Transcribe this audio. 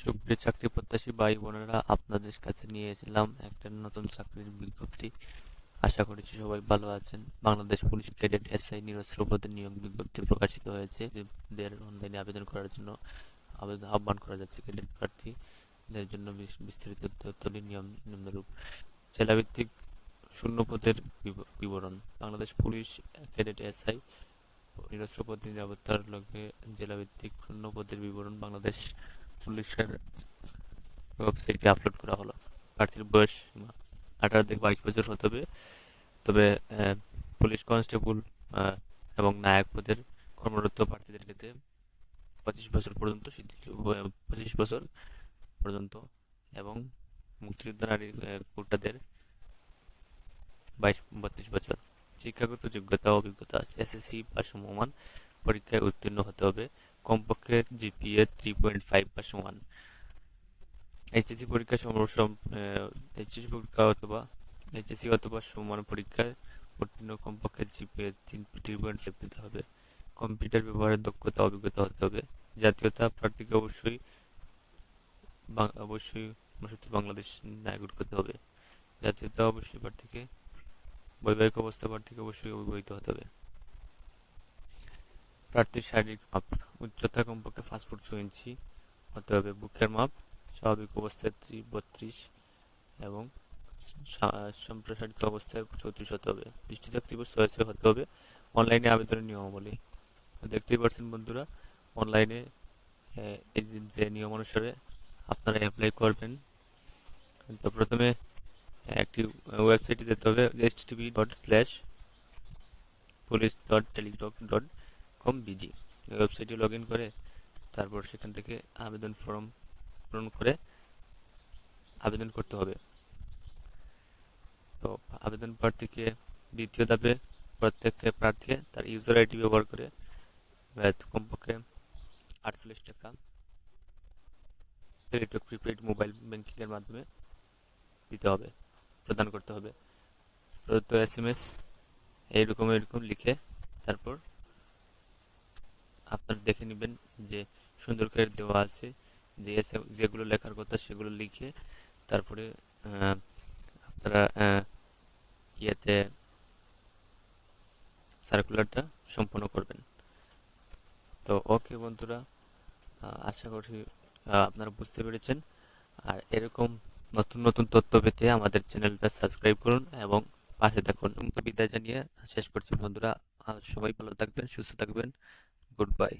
সুপ্রিয় চাকরি প্রত্যাশী ভাই বোনেরা, আপনাদের কাছে নিয়ে এসেছিলাম একটা নতুন চাকরির বিজ্ঞপ্তি। আশা করছি সবাই ভালো আছেন। বাংলাদেশ পুলিশ ক্যাডেট এসআই নিরস্ত্র পদে নিয়োগ বিজ্ঞপ্তি প্রকাশিত হয়েছে। এদের অনলাইনে আবেদন করার জন্য আহ্বান করা যাচ্ছে ক্যাডেট প্রার্থীদের জন্য। বিস্তারিত তথ্যটি নিয়ম নিম্নরূপ: জেলাভিত্তিক শূন্য পদের বিবরণ। বাংলাদেশ পুলিশ ক্যাডেট এসআই নিরস্ত্র পদে নিরাপত্তার লক্ষ্যে জেলাভিত্তিক শূন্য পদের বিবরণ বাংলাদেশ পুলিশের ওয়েবসাইটে আপলোড করা হলো। প্রার্থীর বয়স সীমা 18 থেকে 22 বছর হতে হবে। তবে পুলিশ কনস্টেবল এবং নায়ক পদের কর্মরত প্রার্থীদের ক্ষেত্রে 25 বছর পর্যন্ত এবং মুক্তিযোদ্ধা নারী কোটাদের 22-32 বছর। শিক্ষাগত যোগ্যতা ও অভিজ্ঞতা: এসএসসি বা সমমান পরীক্ষায় উত্তীর্ণ হতে হবে, কমপক্ষে জিপিএ 3.5 বা সমান। এইচএসসি পরীক্ষা এইচএসসি পরীক্ষা অথবা এইচএসসি অথবা সমান পরীক্ষায় উত্তীর্ণ কমপক্ষে জিপিএ 3.5 পেতে হবে। কম্পিউটার ব্যবহারের দক্ষতা অভিজ্ঞতা হতে হবে। জাতীয়তা: প্রার্থীকে অবশ্যই অবশ্যই বাংলাদেশ নাগরিক হতে হবে। জাতীয়তা: অবশ্যই প্রার্থীকে বৈবাহিক অবস্থা প্রার্থীকে অবশ্যই অবিবাহিত হতে হবে। প্রার্থীর শারীরিক মাপ: উচ্চতা কমপক্ষে 5 ফুট 6 ইঞ্চি হতে হবে। বুকের মাপ স্বাভাবিক অবস্থায় 32 এবং সম্প্রসারিত অবস্থায় 34 হতে হবে। দৃষ্টিশক্তি 6 হতে হবে। অনলাইনে আবেদনের নিয়মাবলী দেখতেই পাচ্ছেন বন্ধুরা। অনলাইনে এই যে নিয়ম অনুসারে আপনারা অ্যাপ্লাই করবেন, তো প্রথমে একটি ওয়েবসাইটে যেতে হবে, http://police.teletalk.com/bg। ওয়েবসাইটে লগ ইন করে তারপর সেখান থেকে আবেদন ফর্ম পূরণ করে আবেদন করতে হবে। তো আবেদন প্রার্থীকে দ্বিতীয় ধাপে প্রত্যেক প্রার্থী তার ইউজার আইডি ব্যবহার করে কমপক্ষে 48 টাকা প্রিপেইড মোবাইল ব্যাংকিং এর মাধ্যমে দিতে হবে, প্রদান করতে হবে। প্রদত্ত এসএমএস এরকম লিখে তারপর আপনারা দেখে নেবেন যে সুন্দর করে দেওয়া আছে, যেগুলো লেখার কথা সেগুলো লিখে তারপরে আপনারা ইয়েতে সার্কুলারটা সম্পন্ন করবেন। তো ওকে বন্ধুরা, আশা করছি আপনারা বুঝতে পেরেছেন। আর এরকম নতুন নতুন তথ্য পেতে আমাদের চ্যানেলটা সাবস্ক্রাইব করুন এবং পাশে থাকুন। বিদায় জানিয়ে শেষ করছি বন্ধুরা। সবাই ভালো থাকবেন, সুস্থ থাকবেন। Good bye.